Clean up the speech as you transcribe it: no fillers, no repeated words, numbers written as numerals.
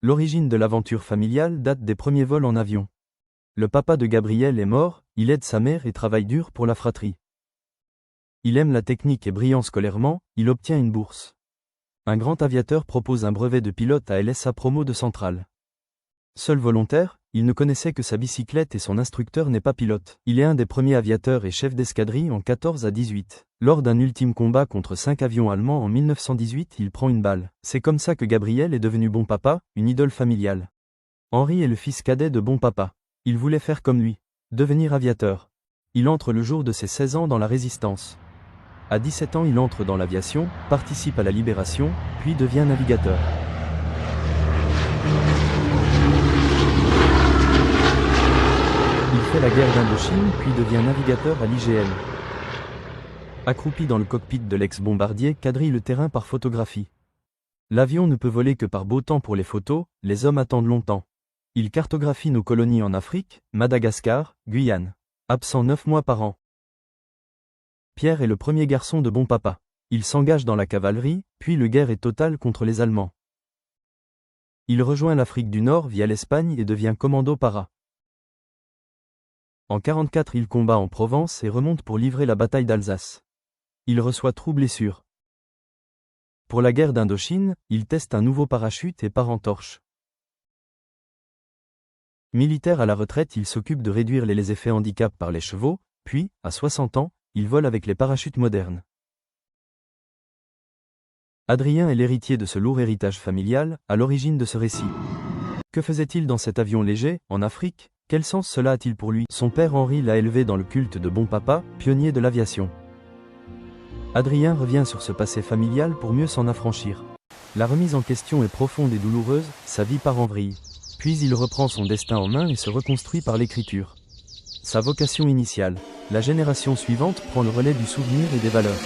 L'origine de l'aventure familiale date des premiers vols en avion. Le papa de Gabriel est mort, il aide sa mère et travaille dur pour la fratrie. Il aime la technique et brillant scolairement, il obtient une bourse. Un grand aviateur propose un brevet de pilote à LSA Promo de Centrale. Seul volontaire, il ne connaissait que sa bicyclette et son instructeur n'est pas pilote. Il est un des premiers aviateurs et chef d'escadrille en 14 à 18. Lors d'un ultime combat contre 5 avions allemands en 1918, il prend une balle. C'est comme ça que Gabriel est devenu bon papa, une idole familiale. Henri est le fils cadet de bon papa. Il voulait faire comme lui, devenir aviateur. Il entre le jour de ses 16 ans dans la Résistance. À 17 ans, il entre dans l'aviation, participe à la Libération, puis devient navigateur. Il fait la guerre d'Indochine, puis devient navigateur à l'IGN. Accroupi dans le cockpit de l'ex-bombardier, quadrille le terrain par photographie. L'avion ne peut voler que par beau temps pour les photos, les hommes attendent longtemps. Il cartographie nos colonies en Afrique, Madagascar, Guyane. Absent 9 mois par an. Pierre est le premier garçon de bon papa. Il s'engage dans la cavalerie, puis la guerre est totale contre les Allemands. Il rejoint l'Afrique du Nord via l'Espagne et devient commando para. En 1944, il combat en Provence et remonte pour livrer la bataille d'Alsace. Il reçoit troupes blessures. Pour la guerre d'Indochine, il teste un nouveau parachute et part en torche. Militaire à la retraite, il s'occupe de réduire les effets handicap par les chevaux, puis, à 60 ans, il vole avec les parachutes modernes. Adrien est l'héritier de ce lourd héritage familial, à l'origine de ce récit. Que faisait-il dans cet avion léger, en Afrique? Quel sens cela a-t-il pour lui? Son père Henri l'a élevé dans le culte de bon papa, pionnier de l'aviation. Adrien revient sur ce passé familial pour mieux s'en affranchir. La remise en question est profonde et douloureuse, sa vie part en vrille. Puis il reprend son destin en main et se reconstruit par l'écriture. Sa vocation initiale, la génération suivante prend le relais du souvenir et des valeurs.